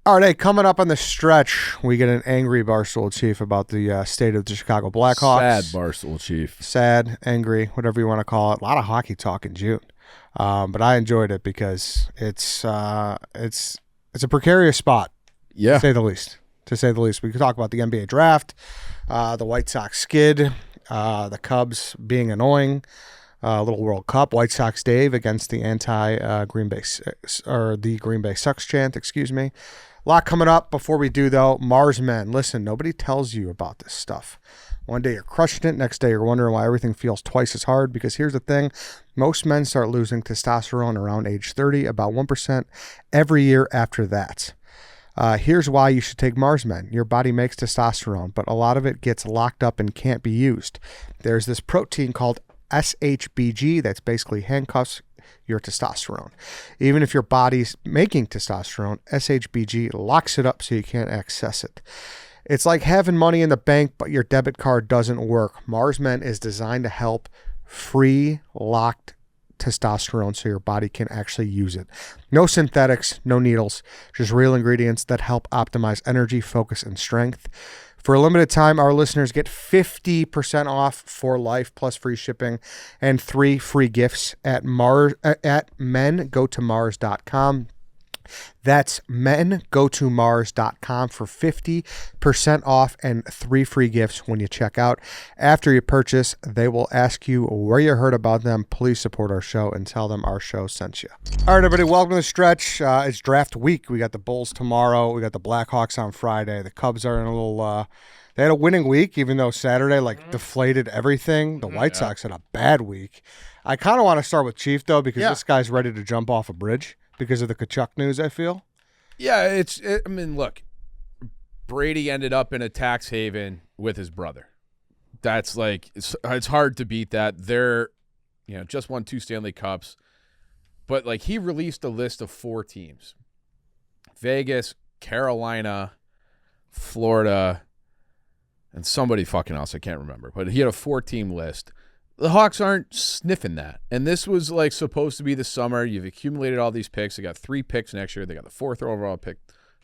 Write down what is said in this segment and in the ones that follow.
All right, hey, coming up on the stretch, we get an angry Barstool Chief about the state of the Chicago Blackhawks. Sad Barstool Chief. Sad, angry, whatever you want to call it. A lot of hockey talk in June, but I enjoyed it because it's a precarious spot, Yeah. to say the least. To say the least, we could talk about the NBA draft, the White Sox skid, the Cubs being annoying. Little World Cup, White Sox Dave against the Green Bay Sox chant, excuse me. A lot coming up. Before we do, though, Mars Men. Listen, nobody tells you about this stuff. One day you're crushing it, next day you're wondering why everything feels twice as hard, because here's the thing. Most men start losing testosterone around age 30, about 1% every year after that. Here's why you should take Mars Men. Your body makes testosterone, but a lot of it gets locked up and can't be used. There's this protein called SHBG that's basically handcuffs your testosterone. Even if your body's making testosterone, SHBG locks it up so you can't access it. It's like having money in the bank, but your debit card doesn't work. Mars Men is designed to help free locked testosterone so your body can actually use it. No synthetics, no needles, just real ingredients that help optimize energy, focus, and strength. For a limited time, our listeners get 50% off for life plus free shipping and 3 free gifts at mengotomars.com. That's mengotomars.com for 50% off and 3 free gifts when you check out. After you purchase, they will ask you where you heard about them. Please support our show and tell them our show sent you. All right, everybody, welcome to the stretch. It's draft week. We got the Bulls tomorrow. We got the Blackhawks on Friday. The Cubs are in a little they had a winning week, even though Saturday deflated everything. The White Sox had a bad week. I kind of want to start with Chief, though, because this guy's ready to jump off a bridge because of the Tkachuk news, I feel. Yeah, I mean, look, Brady ended up in a tax haven with his brother. That's it's hard to beat that. They're, just won 2 Stanley Cups. But, he released a list of 4 teams. Vegas, Carolina, Florida, and somebody fucking else. I can't remember. But he had a 4-team list. The Hawks aren't sniffing that. And this was supposed to be the summer. You've accumulated all these picks. They got 3 picks next year. They got the 4th overall pick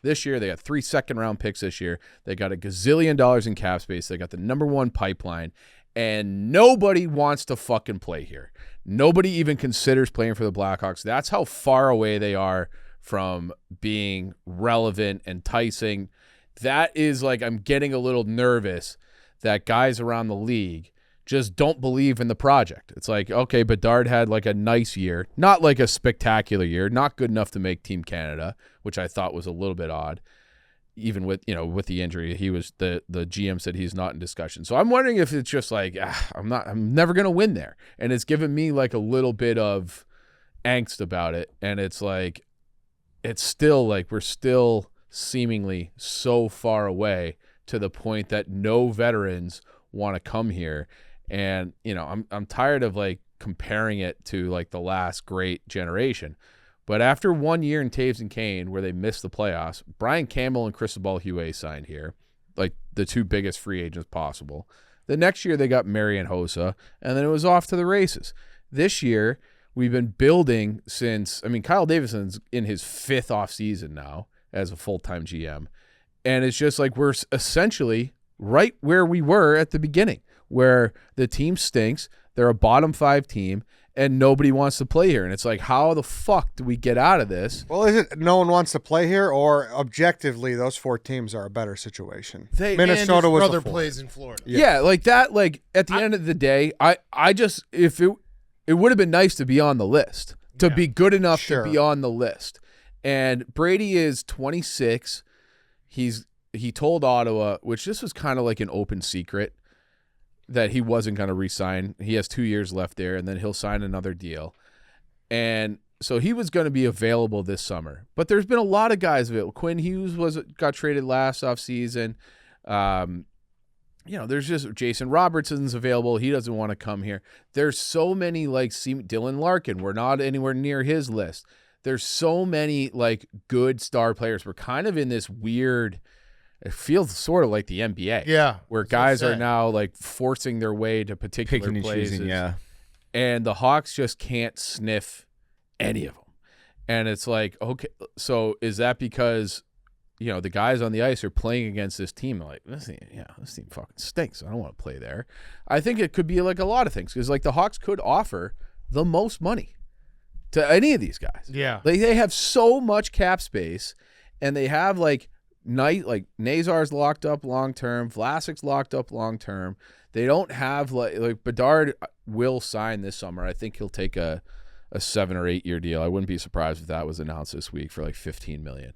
this year. They got 3 second-round picks this year. They got $1 gazillion in cap space. They got the number 1 pipeline. And nobody wants to fucking play here. Nobody even considers playing for the Blackhawks. That's how far away they are from being relevant, enticing. That is I'm getting a little nervous that guys around the league just don't believe in the project. It's okay, Bedard had a nice year, not a spectacular year, not good enough to make Team Canada, which I thought was a little bit odd. Even with the injury, he was the GM said he's not in discussion. So I'm wondering if it's just I'm never gonna win there, and it's given me a little bit of angst about it. And it's it's still we're still seemingly so far away to the point that no veterans want to come here. And, I'm tired of comparing it to the last great generation. But after 1 year in Taves and Kane where they missed the playoffs, Brian Campbell and Cristobal Huet signed here, the 2 biggest free agents possible. The next year they got Marian Hossa, and then it was off to the races. This year we've been building since, Kyle Davidson's in his 5th offseason now as a full-time GM. And it's just we're essentially right where we were at the beginning, where the team stinks, they're a bottom 5 team, and nobody wants to play here. And it's how the fuck do we get out of this? Well, is it no one wants to play here, or objectively those 4 teams are a better situation? Minnesota was brother plays in Florida. Yeah, that. At the end of the day, I just if it would have been nice to be on the list, to be good enough to be on the list. And Brady is 26. He told Ottawa, which this was kind of an open secret, that he wasn't going to re-sign. He has 2 years left there, and then he'll sign another deal. And so he was going to be available this summer. But there's been a lot of guys available. Quinn Hughes got traded last offseason. There's just Jason Robertson's available. He doesn't want to come here. There's so many Dylan Larkin. We're not anywhere near his list. There's so many good star players. We're kind of in this weird – it feels sort of like the NBA. Yeah. Where guys are now forcing their way to particular places. Choosing, And the Hawks just can't sniff any of them. And it's okay, so is that because the guys on the ice are playing against this team. Like, this team fucking stinks. I don't want to play there. I think it could be like a lot of things because like the Hawks could offer the most money to any of these guys. Yeah. Like they have so much cap space and they have like Nazar's locked up long term, Vlasic's locked up long term. They don't have like Bedard will sign this summer. I think he'll take a 7 or 8 year deal. I wouldn't be surprised if that was announced this week for like $15 million.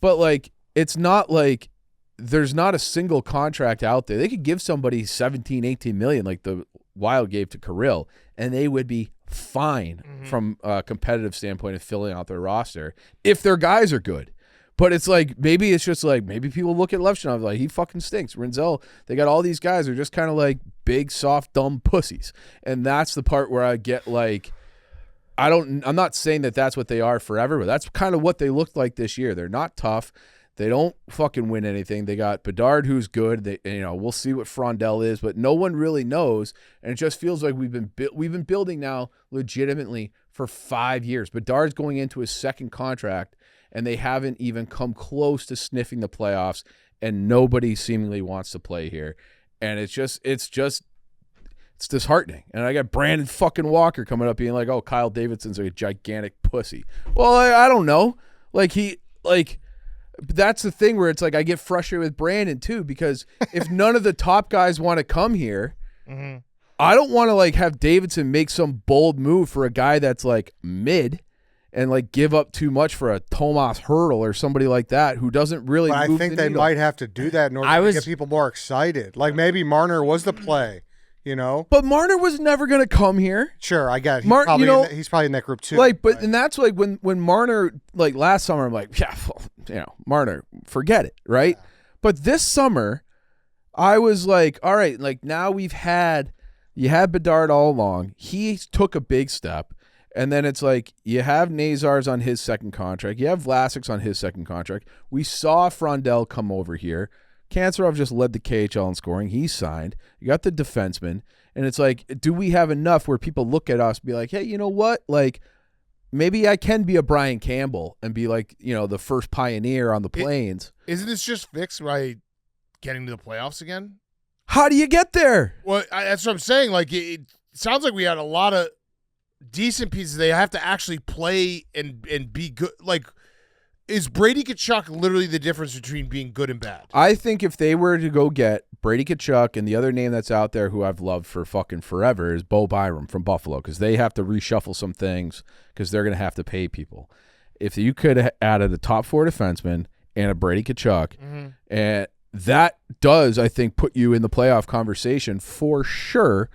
But like it's not like there's not a single contract out there. They could give somebody 17, 18 million like the Wild gave to Kirill, and they would be fine from a competitive standpoint of filling out their roster if their guys are good. But it's like maybe it's just like maybe people look at Levchinov like he fucking stinks. Rinzel, they got all these guys who are just kind of like big, soft, dumb pussies. And that's the part where I get like I'm not saying that that's what they are forever, but that's kind of what they looked like this year. They're not tough. They don't fucking win anything. They got Bedard, who's good. We'll see what Frondell is, but no one really knows. And it just feels like we've been building now legitimately for 5 years. Bedard's going into his second contract, and they haven't even come close to sniffing the playoffs. And nobody seemingly wants to play here. And it's disheartening. And I got Brandon fucking Walker coming up being like, oh, Kyle Davidson's a gigantic pussy. Well, I don't know. That's the thing where it's like I get frustrated with Brandon too, because if none of the top guys want to come here, I don't want to like have Davidson make some bold move for a guy that's like mid and like give up too much for a Tomas Hertl or somebody like that who doesn't really But move I think the they needle. might have to do that in order to get people more excited. Like maybe Marner was the play. But Marner was never going to come here. Sure, I get it. He's probably in that group too. And that's like when Marner, like last summer, I'm like, Marner, forget it, right? Yeah. But this summer, I was like, all right, like now you had Bedard all along. He took a big step. And then it's like you have Nazar's on his second contract. You have Vlasic's on his second contract. We saw Frondell come over here. Kanserov just led the KHL in scoring. He signed. You got the defenseman. And it's like, do we have enough where people look at us and be like, hey, you know what? Like, maybe I can be a Brian Campbell and be like, the first pioneer on the plains. Isn't this just fixed by getting to the playoffs again? How do you get there? Well, that's what I'm saying. Like, it sounds like we had a lot of decent pieces. They have to actually play and be good. Like, is Brady Tkachuk literally the difference between being good and bad? I think if they were to go get Brady Tkachuk and the other name that's out there who I've loved for fucking forever is Bo Byram from Buffalo, because they have to reshuffle some things because they're going to have to pay people. If you could have added a top 4 defenseman and a Brady Tkachuk, and that does, I think, put you in the playoff conversation for sure.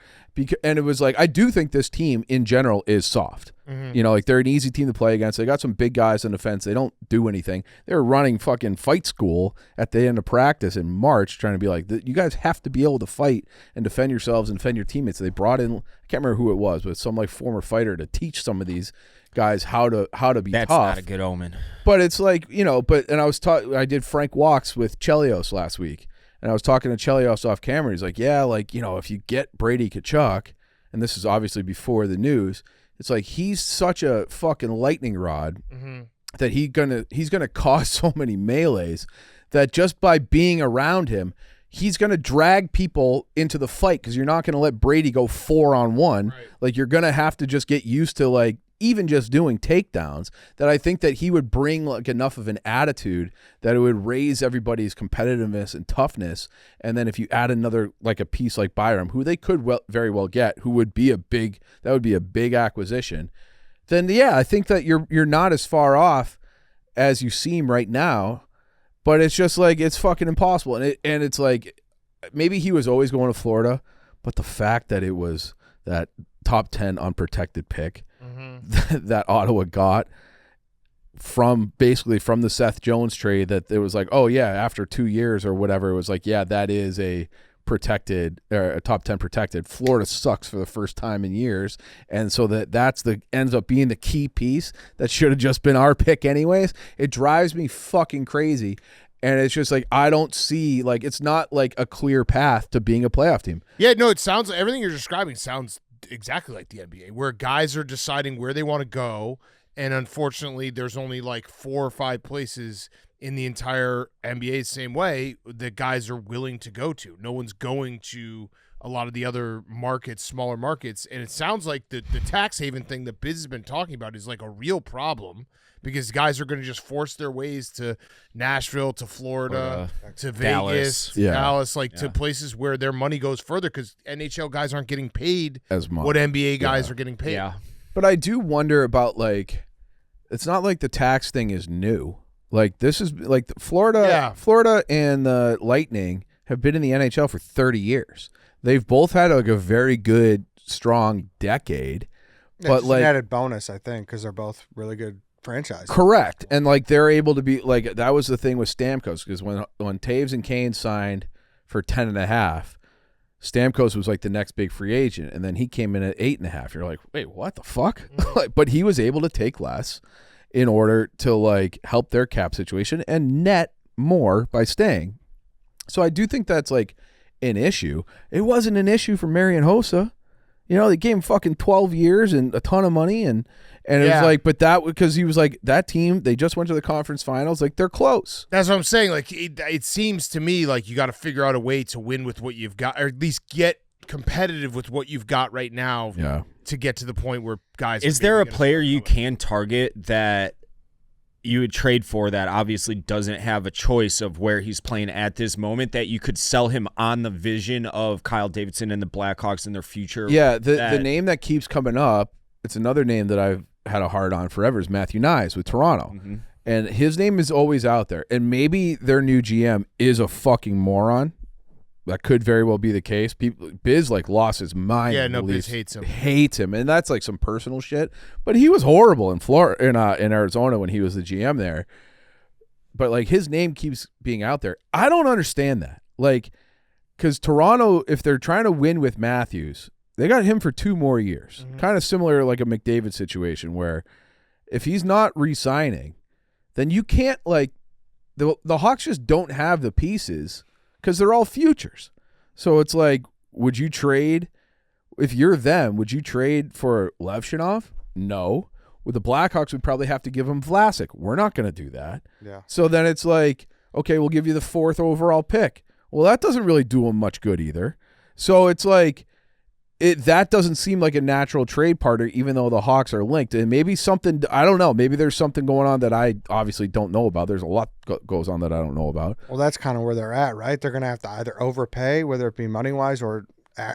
And it was like, I do think this team in general is soft. Like they're an easy team to play against. They got some big guys on defense. They don't do anything. They were running fucking fight school at the end of practice in March, trying to be like, you guys have to be able to fight and defend yourselves and defend your teammates. They brought in, I can't remember who it was, but some like former fighter to teach some of these guys how to be That's tough. not a good omen. But it's like, I did Frank Walks with Chelios last week. And I was talking to Chelios off camera. He's like, yeah, like, if you get Brady Tkachuk, and this is obviously before the news, it's like he's such a fucking lightning rod that he's gonna cause so many melees that just by being around him, he's gonna drag people into the fight because you're not gonna let Brady go 4-on-1. Right. Like you're gonna have to just get used to like even just doing takedowns, that I think that he would bring like enough of an attitude that it would raise everybody's competitiveness and toughness. And then if you add another, like a piece like Byram, who they could very well get, who would be that would be a big acquisition, then yeah, I think that you're not as far off as you seem right now, but it's just like, it's fucking impossible. And it's like, maybe he was always going to Florida, but the fact that it was that top 10 unprotected pick that Ottawa got from the Seth Jones trade, that it was like, oh yeah, after 2 years or whatever, it was like, yeah, that is a protected, or a top 10 protected. Florida sucks for the first time in years, and so ends up being the key piece that should have just been our pick anyways. It drives me fucking crazy. And it's just like, I don't see, like, it's not like a clear path to being a playoff team. Yeah, no, it sounds, everything you're describing sounds exactly like the NBA, where guys are deciding where they want to go, and unfortunately there's only like 4 or 5 places in the entire NBA same way that guys are willing to go to. No one's going to a lot of the other markets, smaller markets, and it sounds like the tax haven thing that Biz has been talking about is like a real problem because guys are going to just force their ways to Nashville, to Florida, to Vegas, Dallas, to places where their money goes further because NHL guys aren't getting paid as much what NBA guys are getting paid. Yeah. But I do wonder about, like, it's not like the tax thing is new. Like, this is like Florida and the Lightning have been in the NHL for 30 years. They've both had like a very good, strong decade. But it's like an added bonus, I think, because they're both really good franchises. Correct. And like they're able to be like, that was the thing with Stamkos, because when Taves and Kane signed for 10.5, Stamkos was like the next big free agent, and then he came in at 8.5. You're like, wait, what the fuck? But he was able to take less in order to like help their cap situation and net more by staying. So I do think that's like an issue. It wasn't an issue for Marian Hossa. You know, they gave him fucking 12 years and a ton of money, and it was like, but that because he was like, that team, they just went to the conference finals, like they're close. That's what I'm saying. Like it seems to me like you got to figure out a way to win with what you've got, or at least get competitive with what you've got right now. Yeah. To get to the point where guys. Is there a player you can target that you would trade for that obviously doesn't have a choice of where he's playing at this moment, that you could sell him on the vision of Kyle Davidson and the Blackhawks in their future? Yeah, the name that keeps coming up, it's another name that I've had a hard on forever, is Matthew Nyes with Toronto. Mm-hmm. And his name is always out there. And maybe their new GM is a fucking moron. That could very well be the case. Biz like lost his mind. Yeah, no, Biz hates him, and that's like some personal shit. But he was horrible in Florida, in Arizona when he was the GM there. But like his name keeps being out there. I don't understand that. Like, because Toronto, if they're trying to win with Matthews, they got him for 2 more years. Mm-hmm. Kind of similar like a McDavid situation where if he's not re-signing, then you can't like the Hawks just don't have the pieces. Because they're all futures. So it's like, would you trade, if you're them, would you trade for Levshinov? No. With the Blackhawks, we'd probably have to give him Vlasic. We're not going to do that. Yeah. So then it's like, okay, we'll give you the 4th overall pick. Well, that doesn't really do him much good either. So it's like, that doesn't seem like a natural trade partner, even though the Hawks are linked. And maybe something, I don't know, maybe there's something going on that I obviously don't know about. There's a lot goes on that I don't know about. Well, that's kind of where they're at, right? They're going to have to either overpay, whether it be money-wise or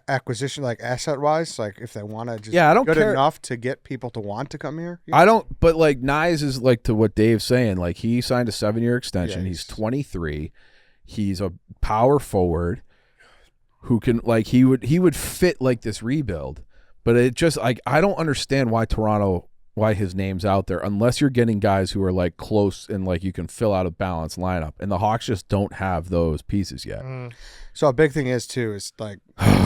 acquisition, like asset-wise, like if they want to just I don't good care enough to get people to want to come here. I don't, but like Nyes is like to what Dave's saying, like he signed a 7-year extension. He's 23. He's a power forward who can like he would fit like this rebuild, but it just like I don't understand why his name's out there unless you're getting guys who are like close and like you can fill out a balanced lineup, and the Hawks just don't have those pieces yet. So a big thing is like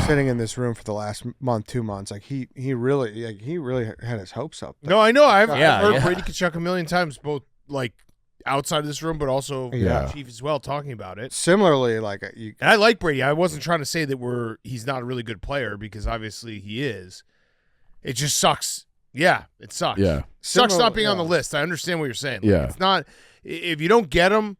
sitting in this room for the last month, 2 months, like he really had his hopes up. No, I know. I've heard Brady Tkachuk a million times, both like outside of this room, but also Chief as well, talking about it. Similarly, like and I like Brady. I wasn't trying to say that he's not a really good player, because obviously he is. It just sucks. Yeah, it sucks. Yeah, sucks not being on the list. I understand what you're saying. Like, it's not, if you don't get him,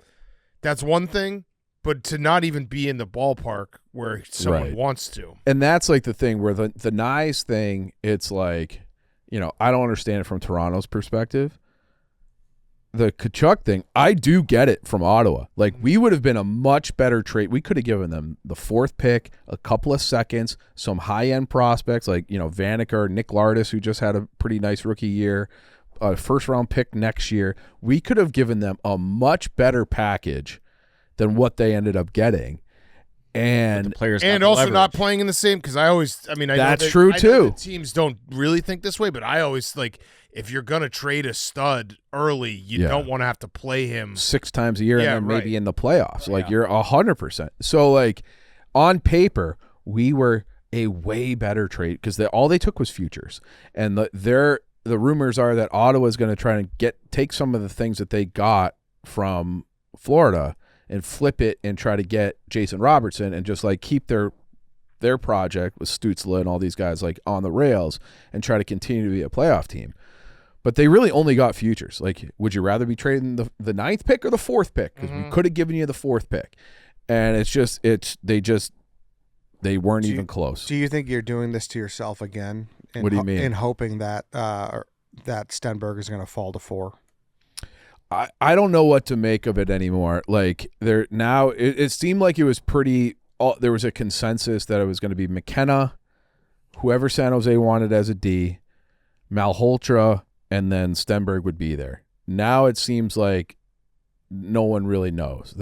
that's one thing. But to not even be in the ballpark where someone wants to, and that's like the thing where the Nyes thing. It's like, you know, I don't understand it from Toronto's perspective. The Tkachuk thing, I do get it from Ottawa. Like, we would have been a much better trade. We could have given them the 4th pick, a couple of seconds, some high-end prospects like, you know, Vanaker, Nick Lardis, who just had a pretty nice rookie year, a 1st-round pick next year. We could have given them a much better package than what they ended up getting. And players also not playing in the same, because I that's true too. Teams don't really think this way, but I always like, if you're gonna trade a stud early, you don't want to have to play him 6 times a year and then maybe in the playoffs. Like you're 100%. So like on paper, we were a way better trade because all they took was futures, and the rumors are that Ottawa is going to try to take some of the things that they got from Florida and flip it and try to get Jason Robertson and just like keep their project with Stützle and all these guys like on the rails and try to continue to be a playoff team. But they really only got futures. Like, would you rather be trading the 9th pick or the 4th pick? Because we could have given you the 4th pick. And they weren't even close. Do you think you're doing this to yourself again? What do you mean? In hoping that that Stenberg is going to fall to 4. I don't know what to make of it anymore. Like, it seemed like it was there was a consensus that it was going to be McKenna, whoever San Jose wanted as a D, Malhotra, and then Stenberg would be there. Now it seems like no one really knows.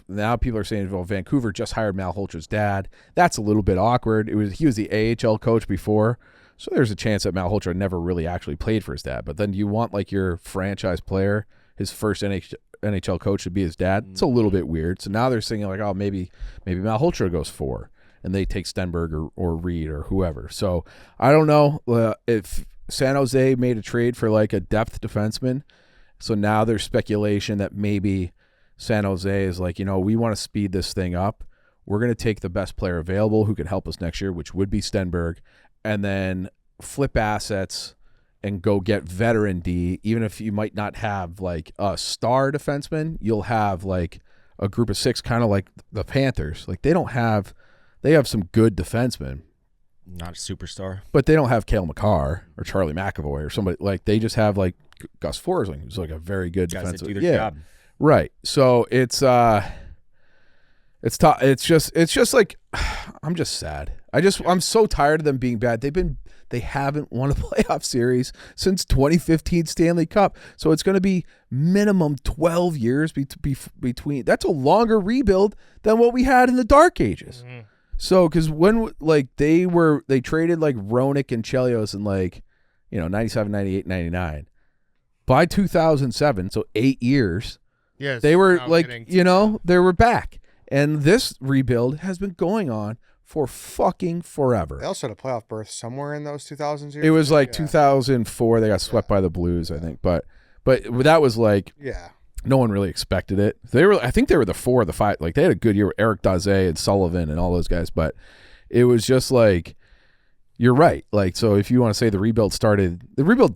Now people are saying, well, Vancouver just hired Malholtra's dad. That's a little bit awkward. He was the AHL coach before, so there's a chance that Malhotra never really actually played for his dad. But then you want like your franchise player, his first NHL coach to be his dad. It's a little bit weird. So now they're saying like, oh, maybe Malhotra goes 4, and they take Stenberg or Reed or whoever. So I don't know if San Jose made a trade for like a depth defenseman. So now there's speculation that maybe San Jose is like, we want to speed this thing up. We're going to take the best player available who can help us next year, which would be Stenberg, and then flip assets and go get veteran D. Even if you might not have like a star defenseman, you'll have like a group of 6, kind of like the Panthers. Like they have some good defensemen. Not a superstar. But they don't have Cale Makar or Charlie McAvoy or somebody. Like they just have like Gus Forsling, who's like a very good Guys defensive. that do their job. Right. So it's tough. It's just like I'm just sad. I'm so tired of them being bad. They haven't won a playoff series since 2015 Stanley Cup. So it's going to be minimum 12 years between. That's a longer rebuild than what we had in the Dark Ages. Mm-hmm. So, because when like they traded like Roenick and Chelios in like, 97, 98, 99. By 2007, so 8 years, yes, they were like, they were back. And this rebuild has been going on for fucking forever. They also had a playoff berth somewhere in those 2000s years. It was like 2004. They got swept by the Blues, I think. But that was like, no one really expected it. I think they were the 4 or the 5. Like they had a good year with Eric Daze and Sullivan and all those guys. But it was just like, you're right. Like, so if you want to say the rebuild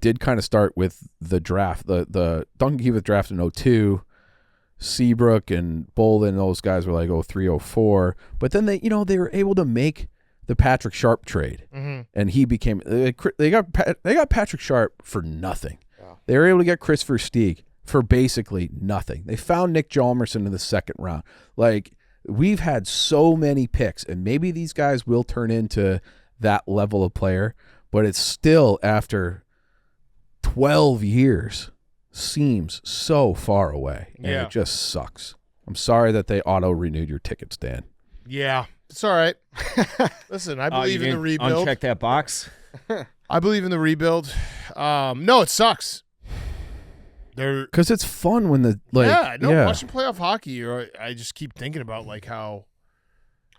did kind of start with the draft. The Duncan Keith draft in 2002. Seabrook and Bolden, those guys were like 03, 04. But then they were able to make the Patrick Sharp trade, and he became. They got Patrick Sharp for nothing. Yeah. They were able to get Chris Versteeg for basically nothing. They found Nick Hjalmarsson in the 2nd round. Like we've had so many picks, and maybe these guys will turn into that level of player, but it's still after 12 years. Seems so far away, and it just sucks. I'm sorry that they auto-renewed your tickets, Dan. Yeah, it's all right. Listen, I believe in the rebuild. Uncheck that box. I believe in the rebuild. No, it sucks. Because it's fun when watching playoff hockey. I just keep thinking about like how,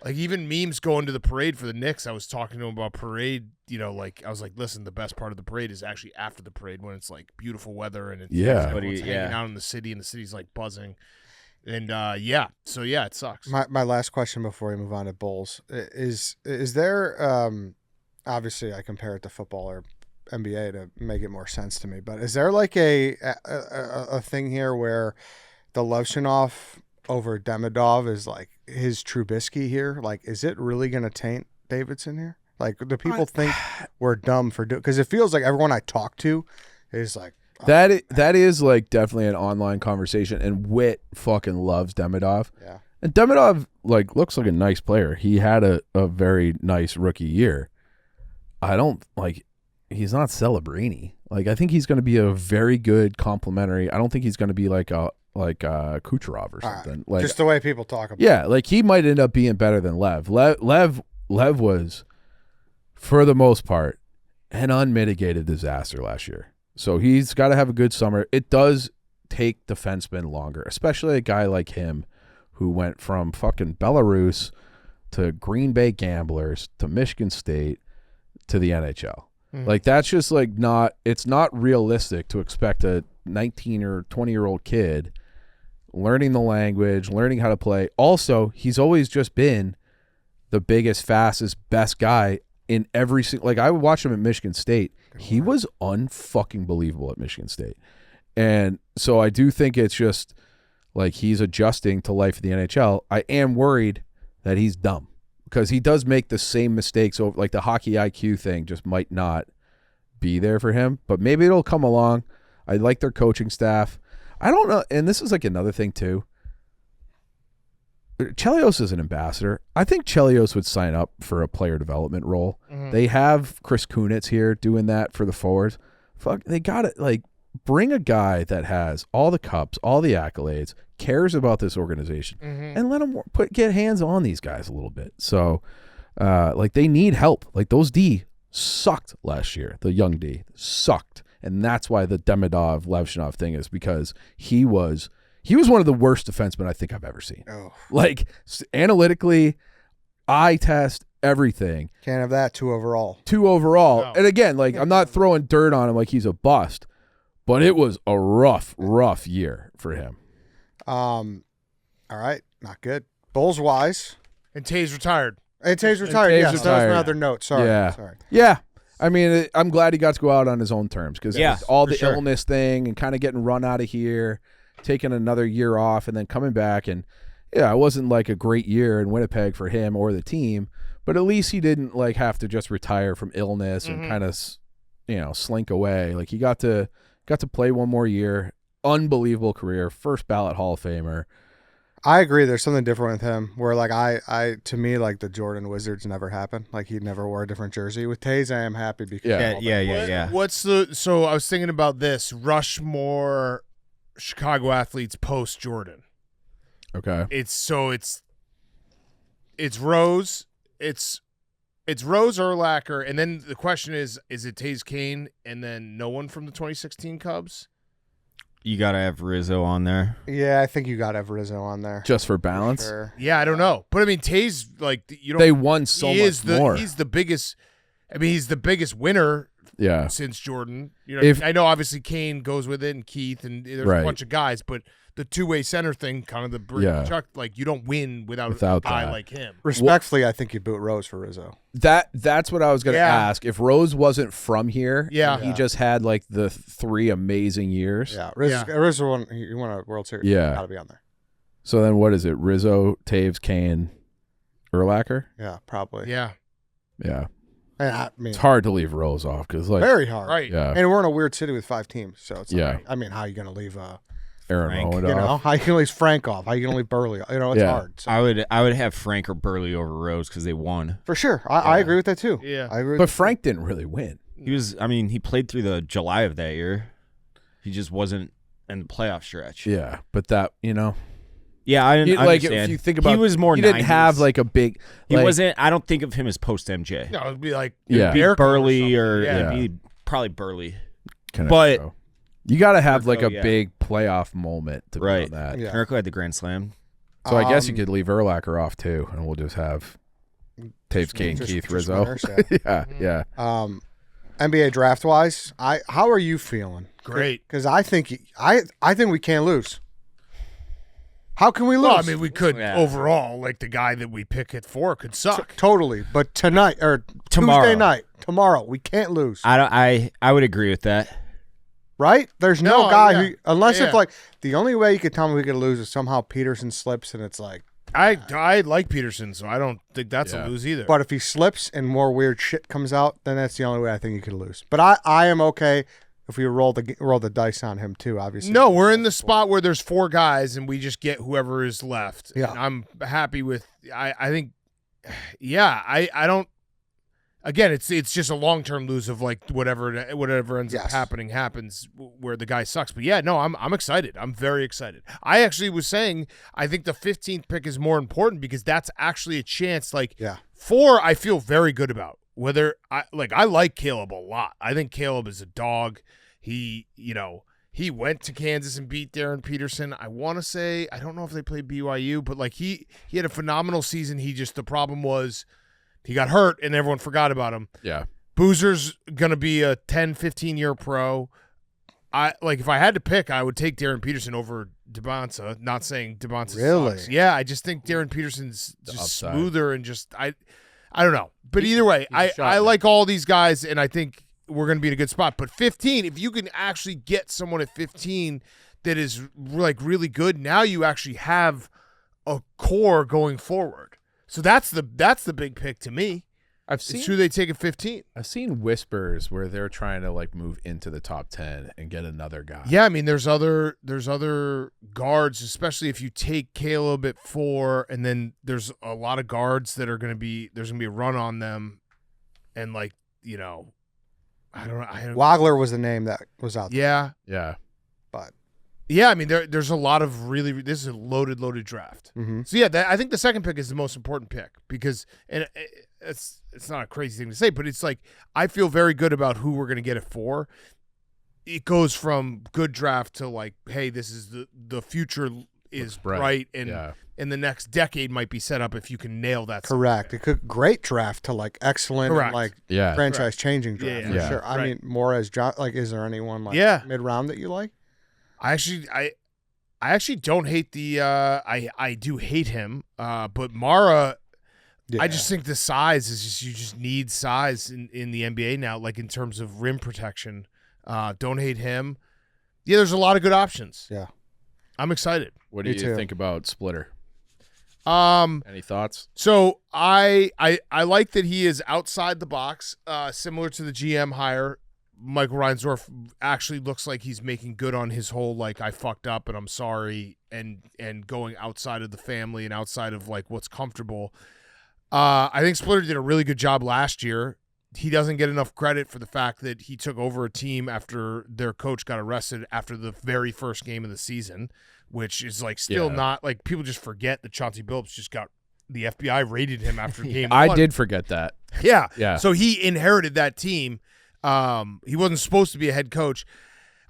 like even memes going to the parade for the Knicks. I was talking to him about parade. Like I was like, listen, the best part of the parade is actually after the parade when it's like beautiful weather and everyone's hanging out in the city and the city's like buzzing. And so it sucks. My last question before we move on to Bulls is there obviously I compare it to football or NBA to make it more sense to me, but is there like a thing here where the Levshunov over Demidov is like his Trubisky here? Like, is it really going to taint Davidson here? Like, do people think we're dumb for doing? Because it feels like everyone I talk to is like that is like definitely an online conversation, and Witt fucking loves Demidov. Yeah, and Demidov like looks like a nice player. He had a very nice rookie year. I don't like. He's not Celebrini. Like, I think he's going to be a very good complementary. I don't think he's going to be like Kucherov or something. Like just the way people talk about. Yeah, like he might end up being better than Lev. Lev was, for the most part, an unmitigated disaster last year. So he's got to have a good summer. It does take defensemen longer, especially a guy like him who went from fucking Belarus to Green Bay Gamblers to Michigan State to the NHL. Like, that's just like it's not realistic to expect a 19 or 20-year-old kid learning the language, learning how to play. Also, he's always just been the biggest, fastest, best guy in every single. Like I would watch him at Michigan State. He was unfucking believable at Michigan State, and so I do think it's just like he's adjusting to life in the NHL. I am worried that he's dumb because he does make the same mistakes over. Like the hockey IQ thing just might not be there for him, but maybe it'll come along. I like their coaching staff. I don't know, and this is like another thing too. Chelios is an ambassador. I think Chelios would sign up for a player development role. Mm-hmm. They have Chris Kunitz here doing that for the forwards. Fuck, they got it. Like, bring a guy that has all the cups, all the accolades, cares about this organization, and let him get hands on these guys a little bit. So, like, they need help. Like, those D sucked last year. The young D sucked, and that's why the Demidov Levshinov thing is because he was one of the worst defensemen I think I've ever seen. Oh. Like, analytically, eye test, everything. Can't have that 2 overall. 2 overall. No. And again, like, I'm not throwing dirt on him like he's a bust, but it was a rough year for him. All right, not good. Bulls-wise. And Tays retired. And Tays retired, Tays yes. That was retired. my other note. Sorry. Yeah. Sorry. Yeah. I mean, I'm glad he got to go out on his own terms because all the illness thing and kind of getting run out of here, taking another year off and then coming back. And, yeah, it wasn't like a great year in Winnipeg for him or the team, but at least he didn't, like, have to just retire from illness and kind of, slink away. Like, he got to play one more year. Unbelievable career. First ballot Hall of Famer. I agree. There's something different with him where, like, to me, like, the Jordan Wizards never happened. Like, he never wore a different jersey. With Tays, I am happy because Yeah. So I was thinking about this Rushmore Chicago athletes post Jordan. Okay. It's Rose, it's Rose Urlacher, and then the question is it Tays Kane and then no one from the 2016 Cubs? You got to have Rizzo on there. Yeah, I think you got to have Rizzo on there. Just for balance? Sure. Yeah, I don't know. But I mean Tays, like, you don't They won so much more. He's the biggest winner since Jordan. I know obviously Kane goes with it and Keith and there's a bunch of guys, but the two-way center thing, kind of the Brady Tkachuk, like you don't win without a guy that. like him. Respectfully, I think you boot Rose for Rizzo. That's what I was going to ask. If Rose wasn't from here, he just had like the 3 amazing years. Yeah, Rizzo won a World Series. Yeah. Got to be on there. So then what is it? Rizzo, Taves, Kane, Urlacher? Yeah, probably. Yeah. Yeah. And I mean, It's hard to leave Rose off because, like, very hard. Right. Yeah. And we're in a weird city with 5 teams, so it's Yeah. like, I mean, how are you going to leave Aaron Frank. Owen you know, off. how you can leave Frank off? How you can leave Burley off? It's hard. So. I would have Frank or Burley over Rose because they won. For sure. I agree with that too. Yeah. I agree with But Frank didn't really win. He played through the July of that year. He just wasn't in the playoff stretch. Yeah, but that, Yeah, I like understand. if you think about, he was more. He didn't 90s. have like a big. He like, wasn't. I don't think of him as post MJ. No, it'd be like Yeah. Be Barco Burley or something. it'd be probably Burley. but you got to have like a yeah. big playoff moment to be Right. on that. Yeah. Mirko had the grand slam. So I guess you could leave Urlacher off too, and we'll just have Taves, Kane, just- Keith, just Rizzo. winners, yeah. NBA draft wise, how are you feeling? Great. Because I think we can't lose. How can we lose? Well, I mean, we could Yeah. overall, like the guy that we pick at 4 could suck. Totally. But tonight or Tomorrow. Tuesday night, tomorrow, we can't lose. I would agree with that. Right? There's no No, guy yeah. who, unless Yeah. if like the only way you could tell me we could lose is somehow Peterson slips and it's like, I like Peterson, so I don't think that's Yeah. a lose either. but if he slips and more weird shit comes out, then that's the only way I think you could lose. But I am okay if we roll the dice on him too. Obviously, no, we're in the spot where there's 4 guys and we just get whoever is left. Yeah. And I'm happy with. I think. Yeah, I don't. Again, it's just a long-term lose of like whatever ends up Yes. happens where the guy sucks. But yeah, no, I'm excited. I'm very excited. I actually was saying I think the 15th pick is more important because that's actually a chance. Like 4, I feel very good about. Whether I like Caleb a lot. I think Caleb is a dog. He went to Kansas and beat Darren Peterson. I want to say I don't know if they played BYU, but like he had a phenomenal season. The problem was. He got hurt, and everyone forgot about him. Yeah. Boozer's going to be a 10, 15-year pro. If I had to pick, I would take Darren Peterson over DeBonsa. Not saying DeBonsa Really? sucks. Yeah, I just think Darren Peterson's just upside. smoother and just I don't know. But either way, he's a shot I man. like all these guys, and I think we're going to be in a good spot. But 15, if you can actually get someone at 15 that is like really good, now you actually have a core going forward. So that's the big pick to me. It's who they take at 15. I've seen whispers where they're trying to like move into the top 10 and get another guy. Yeah, I mean, there's other guards, especially if you take Caleb at 4, and then there's a lot of guards that are going to be there's going to be a run on them, and like I don't know. Wagler was the name that was out there. Yeah. But Yeah, I mean, there's a lot of really. This is a loaded drdraft. mm-hmm. So yeah, I think the second pick is the most important pick because, and it's not a crazy thing to say, but it's like I feel very good about who we're gonna get at 4. It goes from good draft to like, hey, this is the future is bright, and the next decade might be set up if you can nail that. Correct. It could great draft to like excellent, and, like franchise changing draft for sure. I mean, more as like, is there anyone like mid round that you like? I actually don't hate the I do hate him, but Mara, I just think the size is just you just need size in the NBA now, like in terms of rim protection. Don't hate him. Yeah, there's a lot of good options. Yeah. I'm excited. What do you think about Splitter? Any thoughts? So I like that he is outside the box, similar to the GM hire. Michael Reinsdorf actually looks like he's making good on his whole like I fucked up and I'm sorry and going outside of the family and outside of like what's comfortable. I think Splitter did a really good job last year. He doesn't get enough credit for the fact that he took over a team after their coach got arrested after the very first game of the season, which is like still not like people just forget that Chauncey Billups just got the FBI raided him after game 1. I did forget that. Yeah. So he inherited that team. He wasn't supposed to be a head coach.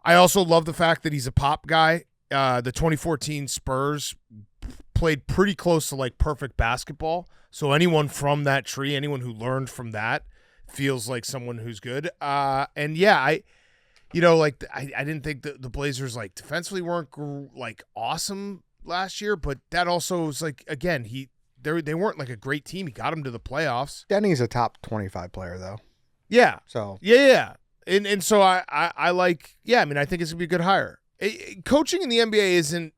I also love the fact that he's a pop guy. The 2014 Spurs played pretty close to like perfect basketball. So anyone from that tree, anyone who learned from that feels like someone who's good. And yeah, I didn't think the Blazers like defensively weren't like awesome last year, but that also was like, again, they weren't like a great team. He got them to the playoffs. Denny's a top 25 player though. Yeah. So yeah. And so I like, I mean, I think it's gonna be a good hire. Coaching in the NBA isn't.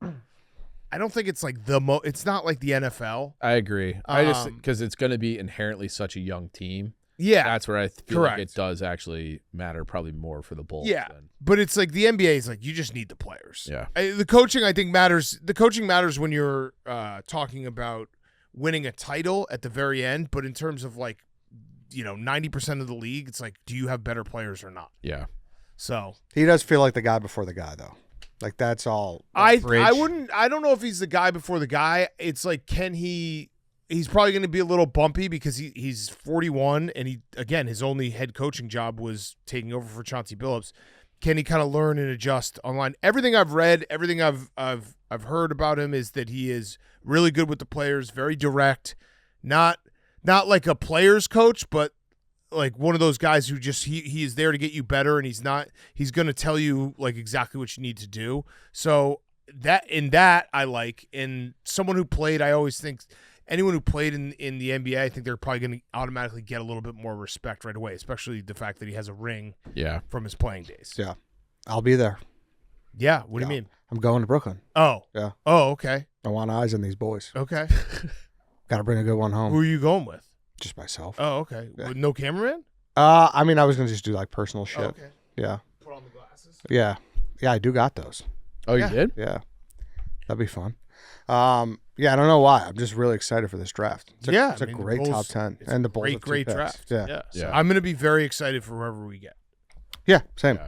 I don't think it's like it's not like the NFL. I agree. I just because it's going to be inherently such a young team. Yeah, that's where I feel like it does actually matter probably more for the Bulls. Yeah, but it's like the NBA is like you just need the players. Yeah, the coaching I think matters. The coaching matters when you're talking about winning a title at the very end. But in terms of like 90% of the league, it's like, do you have better players or not? Yeah. So he does feel like the guy before the guy though. Like that's all. I don't know if he's the guy before the guy. It's like, he's probably going to be a little bumpy because he's 41 and his only head coaching job was taking over for Chauncey Billups. Can he kind of learn and adjust online? Everything I've read, everything I've heard about him is that he is really good with the players, very direct, not like a player's coach, but like one of those guys who just he is there to get you better, and he's going to tell you like exactly what you need to do. So that I like, and someone who played, I always think anyone who played in the NBA, I think they're probably going to automatically get a little bit more respect right away, especially the fact that he has a ring from his playing days. Yeah. I'll be there. Yeah. What do you mean? I'm going to Brooklyn. Oh. Yeah. Oh, okay. I want eyes on these boys. Okay. Got to bring a good one home. Who are you going with? Just myself. Oh, okay. Yeah. With no cameraman? I mean, I was going to just do like personal shit. Oh, okay. Yeah. Put on the glasses? Yeah. Yeah, I do got those. Oh, you did? Yeah. That'd be fun. Yeah, I don't know why. I'm just really excited for this draft. It's a great top 10. And the Bulls have great two draft. picks. Yeah. So I'm going to be very excited for whoever we get. Yeah, same.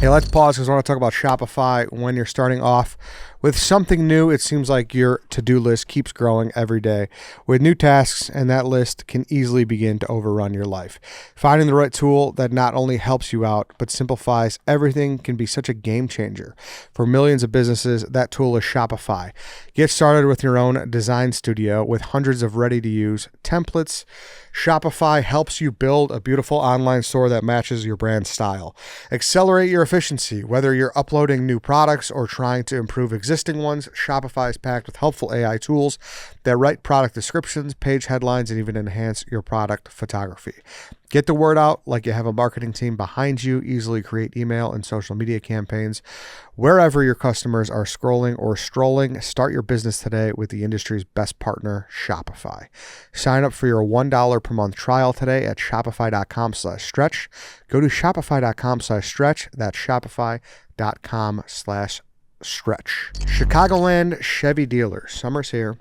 Hey, let's pause because I want to talk about Shopify. When you're starting off with something new, it seems like your to-do list keeps growing every day with new tasks, and that list can easily begin to overrun your life. Finding the right tool that not only helps you out, but simplifies everything can be such a game changer. For millions of businesses, that tool is Shopify. Get started with your own design studio with hundreds of ready-to-use templates. Shopify helps you build a beautiful online store that matches your brand style. Excel Accelerate your efficiency. Whether you're uploading new products or trying to improve existing ones, Shopify is packed with helpful AI tools that write product descriptions, page headlines, and even enhance your product photography. Get the word out like you have a marketing team behind you. Easily create email and social media campaigns wherever your customers are scrolling or strolling. Start your business today with the industry's best partner, Shopify. Sign up for your $1 per month trial today at shopify.com/stretch. Go to shopify.com/stretch. That's shopify.com/stretch. Chicagoland Chevy Dealers. Summer's here.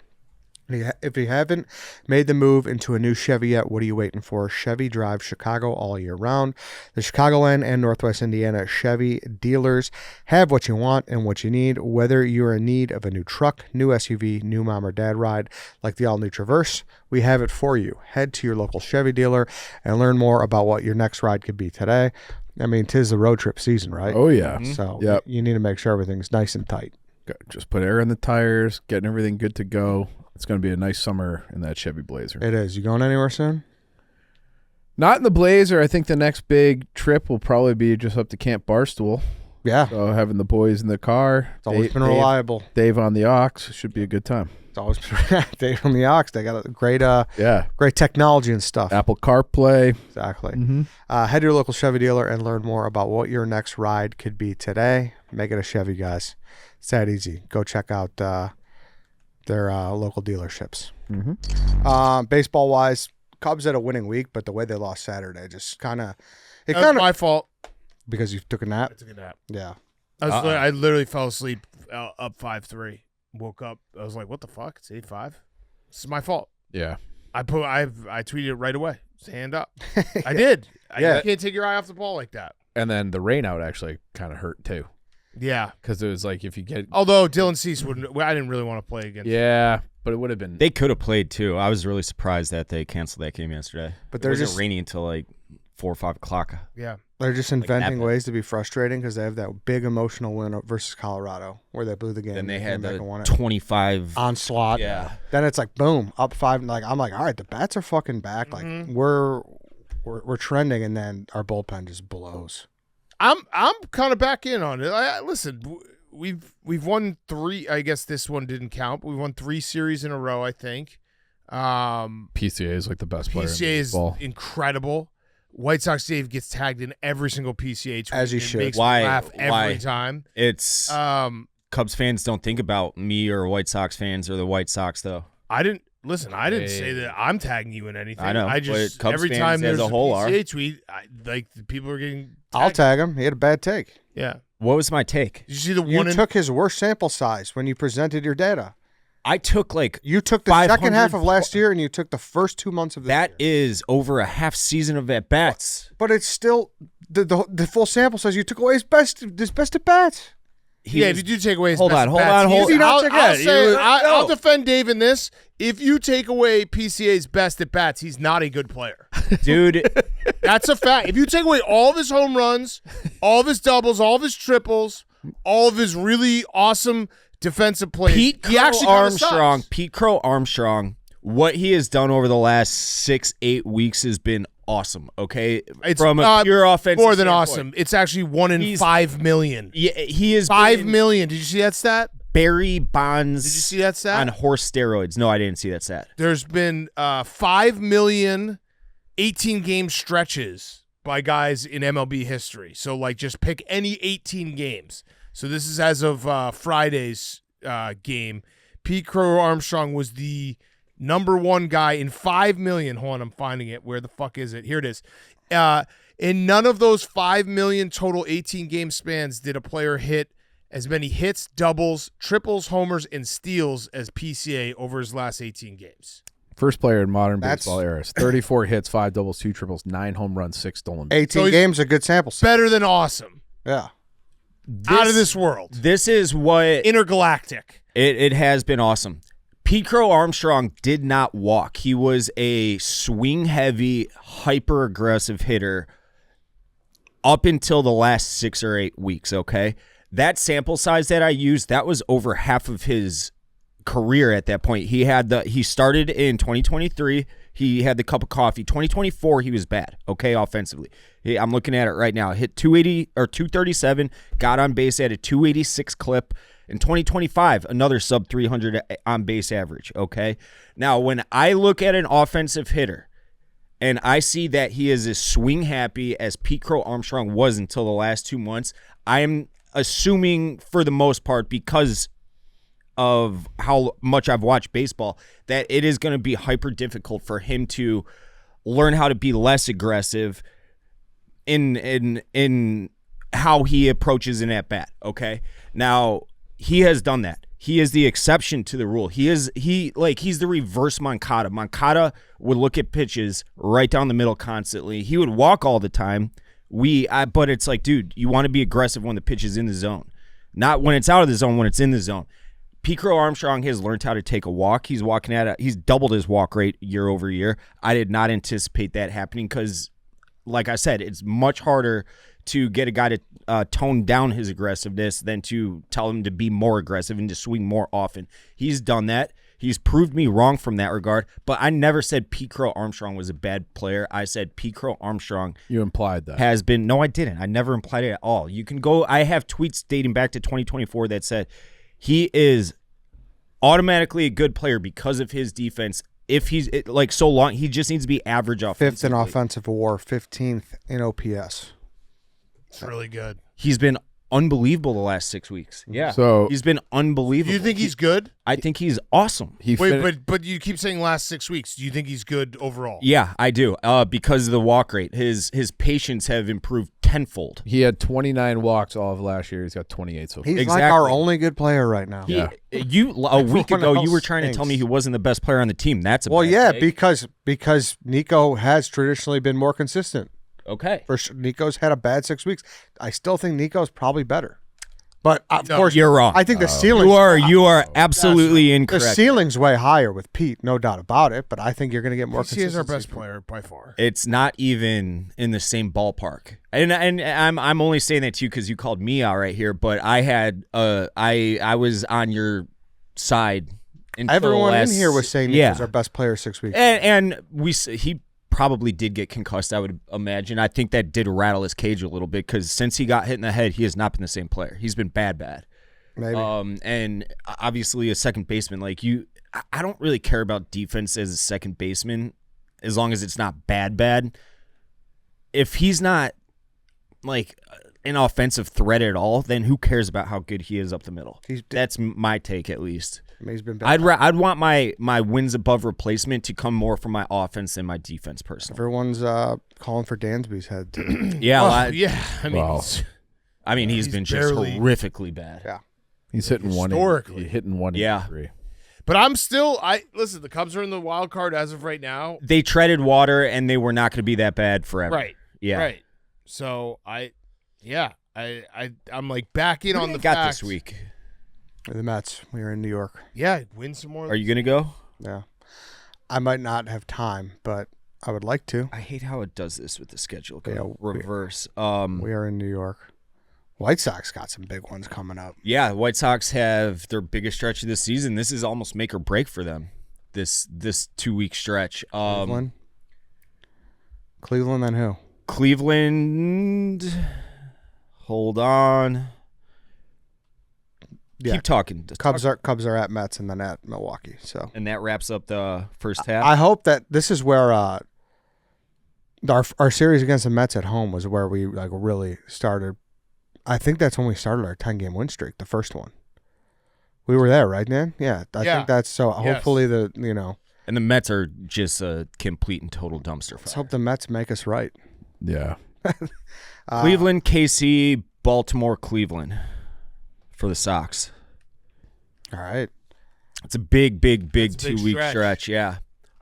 If you haven't made the move into a new Chevy yet, what are you waiting for? Chevy drives Chicago all year round. The Chicagoland and Northwest Indiana Chevy dealers have what you want and what you need. Whether you're in need of a new truck, new SUV, new mom or dad ride, like the all-new Traverse, we have it for you. Head to your local Chevy dealer and learn more about what your next ride could be today. I mean, 'tis the road trip season, right? Oh, yeah. So you need to make sure everything's nice and tight. Just put air in the tires, getting everything good to go. It's going to be a nice summer in that Chevy Blazer. It is. You going anywhere soon? Not in the Blazer. I think the next big trip will probably be just up to Camp Barstool. Yeah. So having the boys in the car. It's always been reliable. Dave on the aux. Should be a good time. It's always been Dave on the aux. They got a great great technology and stuff. Apple CarPlay. Exactly. Mm-hmm. Head to your local Chevy dealer and learn more about what your next ride could be today. Make it a Chevy, guys. It's that easy. Go check out their local dealerships. Mm-hmm. Baseball-wise, Cubs had a winning week, but the way they lost Saturday just kind of... That was my fault. Because you took a nap? I took a nap. Yeah. I literally fell asleep up 5-3. Woke up. I was like, what the fuck? It's 8-5. This is my fault. Yeah. I tweeted it right away. It's hand up. I did. You can't take your eye off the ball like that. And then the rain out actually kind of hurt too. Yeah. Because it was like if you get... Although Dylan Cease wouldn't... I didn't really want to play against him. Yeah, but it would have been... They could have played too. I was really surprised that they canceled that game yesterday. But it wasn't raining until like 4 or 5 o'clock. Yeah. They're just inventing that ways to be frustrating because they have that big emotional win versus Colorado where they blew the game. Then they had the won it. 25 onslaught. Yeah. Then it's like boom, up 5. Like I'm like, all right, the bats are fucking back. Like we're trending, and then our bullpen just blows. I'm kind of back in on it. Listen, we've won 3. I guess this one didn't count, but we've won 3 series in a row. I think. PCA is like the best player. PCA is incredible. White Sox Dave gets tagged in every single PCA tweet. As he should. Makes me laugh every time. It's Cubs fans don't think about me or White Sox fans or the White Sox though. I didn't say that I'm tagging you in anything. I know. I just Cubs every fans time as there's a a whole PCA tweet, people are getting tagged. I'll tag him. He had a bad take. Yeah. What was my take? Did you see the You one? took his worst sample size when you presented your data. I took like You took the 500 second half of last year, and you took the first 2 months of this that year. is over a half season of at bats. But it's still the full sample says you took away his best at bats. If you do take away his Hold best on. bats, I'll defend Dave in this. If you take away PCA's best at bats, he's not a good player. Dude, That's a fact. If you take away all of his home runs, all of his doubles, all of his triples, all of his really awesome defensive plays, Pete he actually kinda sucks. Pete Crow Armstrong, what he has done over the last 6-8 weeks has been awesome. Okay, It's from a pure offensive more than standpoint. awesome. It's actually 1 in 5 million. Yeah, he is 5 million. Did you see that stat? Barry Bonds. Did you see that stat? On horse steroids? No, I didn't see that stat. There's been 5 million 18-game stretches by guys in MLB history. So, like, just pick any 18 games. So this is as of Friday's game. Pete Crow Armstrong was the number 1 guy in 5 million. Hold on, I'm finding it. Where the fuck is it? Here it is. In none of those 5 million total 18-game spans did a player hit as many hits, doubles, triples, homers, and steals as PCA over his last 18 games. First player in modern baseball eras. 34 hits, 5 doubles, 2 triples, 9 home runs, 6 stolen bases. 18 games, a good sample size. Better than awesome. Yeah. Out of this world. This is what Intergalactic. it has been awesome. Pete Crow Armstrong did not walk. He was a swing-heavy, hyper-aggressive hitter up until the last 6 or 8 weeks, okay? That sample size that I used, that was over half of his career at that point. He started in 2023. He had the cup of coffee. 2024, he was bad, okay, offensively. I'm looking at it right now. Hit 280 or 237, got on base at a 286 clip. In 2025, another sub 300 on base average, okay? Now, when I look at an offensive hitter and I see that he is as swing happy as Pete Crow Armstrong was until the last 2 months, I am assuming for the most part, because of how much I've watched baseball, that it is going to be hyper difficult for him to learn how to be less aggressive in how he approaches an at bat. Okay, now he has done that. He is the exception to the rule. He's the reverse Moncada. Moncada would look at pitches right down the middle constantly. He would walk all the time. But it's like, dude, you want to be aggressive when the pitch is in the zone, not when it's out of the zone. When it's in the zone. Pete Crow Armstrong has learned how to take a walk. He's doubled his walk rate year over year. I did not anticipate that happening because, like I said, it's much harder to get a guy to tone down his aggressiveness than to tell him to be more aggressive and to swing more often. He's done that. He's proved me wrong from that regard, but I never said Pete Crow Armstrong was a bad player. I said Pete Crow Armstrong You implied that. has been. No, I didn't. I never implied it at all. You can go. I have tweets dating back to 2024 that said he is automatically a good player because of his defense. If he's so long, he just needs to be average offensively. 5th in offensive WAR, 15th in OPS. It's really good. He's been unbelievable the last 6 weeks. Yeah. So- he's been unbelievable. Do you think he's good? I think he's awesome. But you keep saying last 6 weeks. Do you think he's good overall? Yeah, I do. Because of the walk rate. His patience have improved tenfold. He had 29 walks all of last year. He's got 28 so far. He's Exactly. like our only good player right now. Yeah. A week Everyone ago, you were else trying to tell me stinks. he wasn't the best player on the team. That's a Well, bad yeah, take. because Nico has traditionally been more consistent. Okay. For sure, Nico's had a bad 6 weeks. I still think Nico's probably better. But of No, course, you're wrong. I think the ceiling. You are absolutely The incorrect. ceiling's way higher with Pete, no doubt about it. But I think you're going to get more. He is our consistency. best player by far. It's not even in the same ballpark, and I'm only saying that to you because you called me out right here. But I was on your side. Until Everyone last, in here was saying yeah, Nico's our best player 6 weeks. and he probably did get concussed. I would imagine. I think that did rattle his cage a little bit because since he got hit in the head, he has not been the same player. He's been bad. Maybe. And obviously a second baseman like you, I don't really care about defense as a second baseman as long as it's not bad. If he's not like an offensive threat at all, then who cares about how good he is up the middle? That's my take, at least. I mean, he's been bad. I'd want my wins above replacement to come more from my offense than my defense, personally. Everyone's calling for Dansby's head. Too. Yeah, I mean, Wow. he's been barely- just horrifically bad. Yeah. He's hitting Historically. He's hitting 183. but I'm still. Listen. The Cubs are in the wild card as of right now. They treaded water, and they were not going to be that bad forever. Right. Yeah. Right. So I'm like back in Who on do the you got fact. this week? The Mets. We are in New York. Yeah, win some more. Are you going to go? Yeah. I might not have time, but I would like to. I hate how it does this with the schedule. Yeah, Reverse. We are in New York. White Sox got some big ones coming up. Yeah, White Sox have their biggest stretch of the season. This is almost make or break for them. This 2-week stretch. Cleveland, then who? Cleveland. Hold on. Yeah. Keep talking. Cubs are at Mets and then at Milwaukee. So And that wraps up the first half. I hope that this is where our series against the Mets at home was where we like really started. I think that's when we started our 10-game win streak, the first one. We were there, right, Dan? Yeah, I think that's so. Yes. Hopefully, and the Mets are just a complete and total dumpster let's fire. hope the Mets make us right. Yeah. Cleveland, KC, Baltimore, Cleveland for the Sox. All right. It's a big That's a big 2-week stretch. Yeah.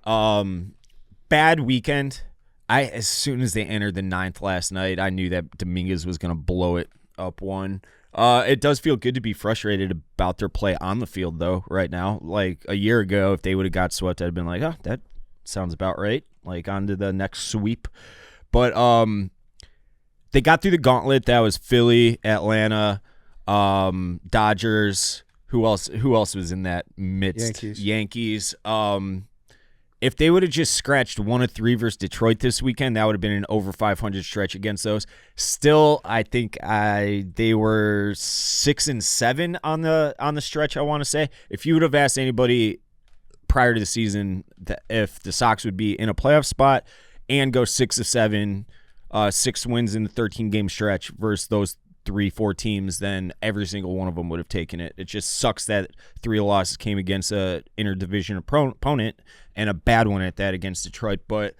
Bad weekend. As soon as they entered the 9th last night, I knew that Dominguez was going to blow it up one. It does feel good to be frustrated about their play on the field, though, right now. Like a year ago, if they would have got swept, I'd have been like, oh, that sounds about right. Like on to the next sweep. But they got through the gauntlet. That was Philly, Atlanta, Dodgers, Who else was in that midst? Yankees. If they would have just scratched 1 of 3 versus Detroit this weekend, that would have been an over 500 stretch against those. Still, I think they were 6-7 on the stretch, I want to say. If you would have asked anybody prior to the season that if the Sox would be in a playoff spot and go 6-7, 6 wins in the 13-game stretch versus those 3-4 teams, then every single one of them would have taken it. It just sucks that 3 losses came against a interdivision opponent and a bad one at that against Detroit. But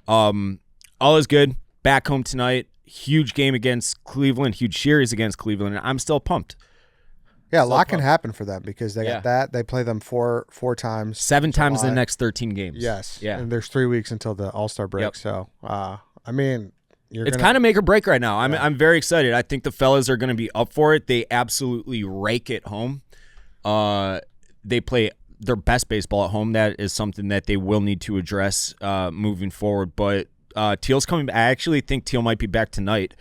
all is good. Back home tonight. Huge game against Cleveland. Huge series against Cleveland. And I'm still pumped. Yeah, a lot can happen for them because they got that. They play them four times. 7 times in the next 13 games. Yes. Yeah. And there's 3 weeks until the All-Star break. Yep. So, I mean, it's kind of make or break right now. I'm very excited. I think the fellas are going to be up for it. They absolutely rake at home. They play their best baseball at home. That is something that they will need to address moving forward. But Teal's coming back. I actually think Teal might be back tonight.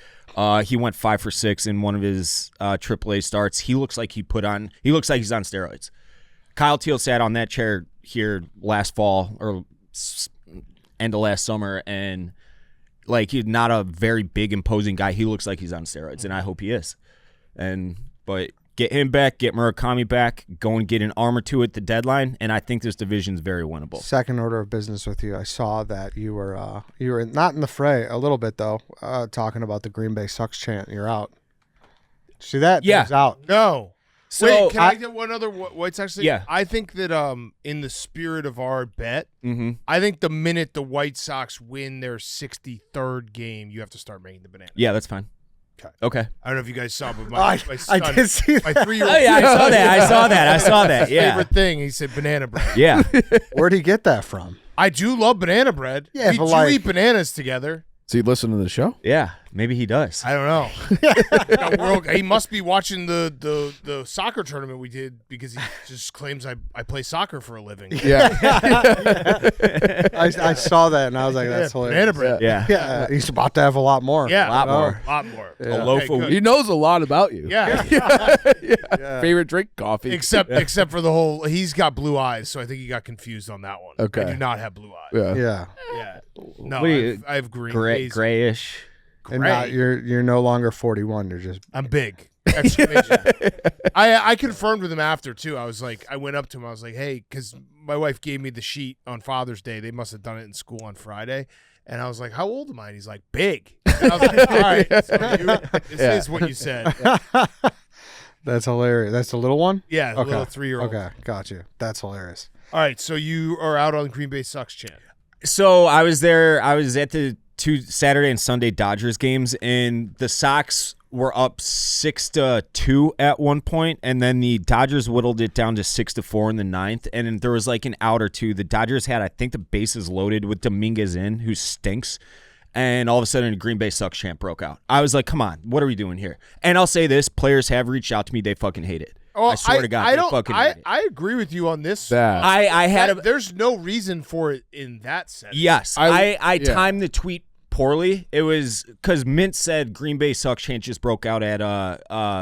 He went 5 for 6 in one of his AAA starts. He looks like he's on steroids. Kyle Teal sat on that chair here last fall or end of last summer, and like he's not a very big imposing guy. He looks like he's on steroids, and I hope he is. But get him back, get Murakami back, go and get an arm or two at the deadline, and I think this division's very winnable. Second order of business with you. I saw that you were not in the fray a little bit though, talking about the Green Bay Sox chant. You're out. See that? Yeah. Dave's out. No. So wait, can I get one other White Sox thing? Yeah. I think that in the spirit of our bet, Mm-hmm. I think the minute the White Sox win their 63rd game, you have to start making the banana. Yeah, that's fine. Okay. I don't know if you guys saw, but my son, I did see my that. 3-year-old. Oh yeah, I saw that. Yeah. Favorite thing, he said banana bread. Yeah. Where'd he get that from? I do love banana bread. Yeah, we but do like- eat bananas together. So you listen to the show? Yeah. Maybe he does. I don't know. He must be watching the soccer tournament we did because he just claims I play soccer for a living. Yeah. I saw that and I was like, that's hilarious. Banana bread. Yeah. Yeah, he's about to have a lot more. Yeah, A lot more. A lot more. Yeah. A loaf Okay, of good. He knows a lot about you. Yeah. Favorite drink? Coffee. Except for the whole, he's got blue eyes, so I think he got confused on that one. Okay. I do not have blue eyes. Yeah. Yeah. Yeah. No, What do you- I have green. Grayish. And not, you're no longer 41. You're just I'm big. Exclamation. I confirmed with him after too. I was like, I went up to him. I was like, hey, because my wife gave me the sheet on Father's Day. They must have done it in school on Friday. And I was like, how old am I? And he's like, big. And I was like, all right, so this is what you said. That's hilarious. That's the little one? Yeah, the Okay. little 3-year-old. Okay, got you. That's hilarious. All right, so you are out on Green Bay Sox chant. So I was there. I was at the 2 Saturday and Sunday Dodgers games, and the Sox were up 6-2 at one point, and then the Dodgers whittled it down to 6-4 in the 9th, and then there was like an out or two. The Dodgers had, I think, the bases loaded with Dominguez in, who stinks, and all of a sudden a Green Bay Sox chant broke out. I was like, come on, what are we doing here? And I'll say this, players have reached out to me. They fucking hate it. Oh, I swear to God, they fucking hate it. I agree with you on this. That. I had a There's no reason for it in that sense. Yes, I- I yeah. timed the tweet poorly. It was because Mint said Green Bay Sox chant just broke out at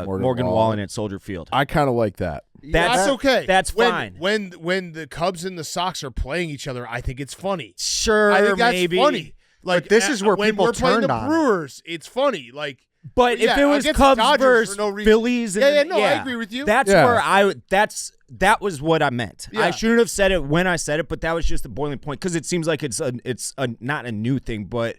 Morgan Wallen at Soldier Field. I kind of like that. That's okay. That's fine. When the Cubs and the Sox are playing each other, I think it's funny. Sure, I think that's maybe. funny. Like this is where when people we're playing turned the on it. Brewers, it's funny. Like, But Yeah, if it was against Cubs Dodgers versus for no reason. Phillies, and Yeah, I agree with you. That's Yeah. where that was what I meant. Yeah. I shouldn't have said it when I said it, but that was just the boiling point because it seems like it's not a new thing, but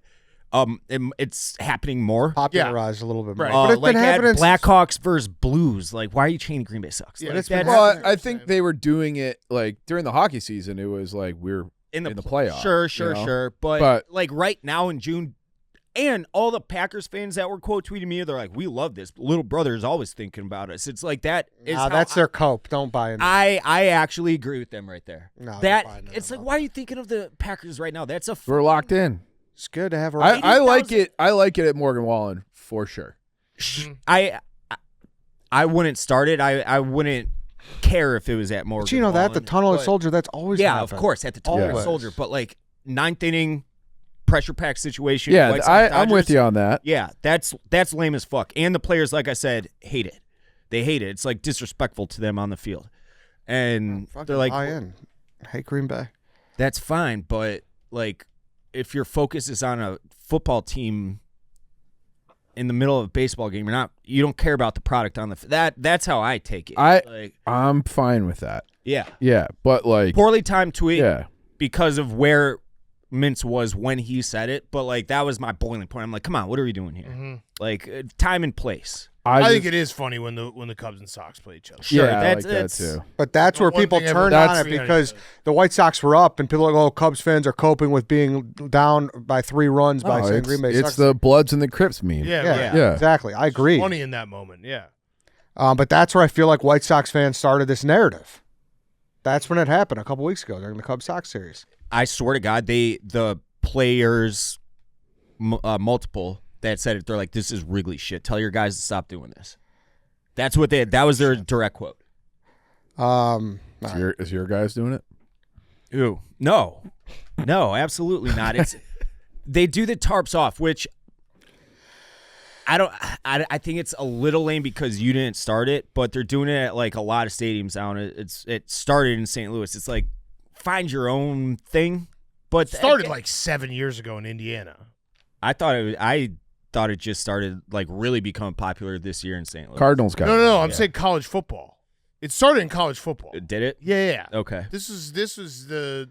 it's happening more. Popularized a little bit more. Right. But it's Like been at happening. Blackhawks versus Blues. Like, why are you chaining Green Bay Sox? Yeah, Like, it's been that's- Well, happening. I think they were doing it like during the hockey season. It was like we're in the playoffs. Sure, you know? sure. But like right now in June, and all the Packers fans that were quote tweeting me, they're like, "We love this. Little brother is always thinking about us." It's like that is how that's their cope. Don't buy into it. I actually agree with them right there. No, that don't buy into it's it. like, why are you thinking of the Packers right now? That's a We're locked in. It's good to have a I like 80,000 it. I like it at Morgan Wallen for sure. I wouldn't start it. I wouldn't care if it was at Morgan. But you know that the Wallen, tunnel of but- Soldier, that's always Yeah, happened. of course, at the tunnel of Always. Soldier. But like 9th inning pressure pack situation. Yeah, White Sox I'm with Dodgers, you on that. Yeah, that's lame as fuck. And the players, like I said, hate it. They hate it. It's like disrespectful to them on the field. And they're like, I hate Green Bay. that's fine, but like if your focus is on a football team in the middle of a baseball game, you don't care about the product on the that's how I take it. I'm fine with that. Yeah. Yeah, but like Poorly timed tweet yeah. because of where Mintz was when he said it, but like that was my boiling point. I'm like, come on, what are we doing here? Mm-hmm. Like time and place. I think it is funny when the Cubs and Sox play each other. Sure, yeah, I that's like that too. But that's where One people thing turned ever- on it that's- because the White Sox were up, and people are like, "Oh, Cubs fans are coping with being down by 3 runs by saying Green Bay it's sucks." the Bloods and the Crips meme. Yeah, Yeah. Exactly. I agree. Funny in that moment, yeah. But that's where I feel like White Sox fans started this narrative. That's when it happened a couple weeks ago during the Cubs Sox series. I swear to God, the players multiple that said it, they're like, this is Wrigley shit. Tell your guys to stop doing this. That was their direct quote. Is your guys doing it? Ooh, no, absolutely not. It's they do the tarps off, which I think it's a little lame because you didn't start it, but they're doing it at like a lot of stadiums down. It started in St. Louis. It's like find your own thing, but Started like 7 years ago in Indiana. I thought it just started like really becoming popular this year in St. Louis. Cardinals got No. I'm saying college football. It started in college football. Did it? Yeah. Okay. This was the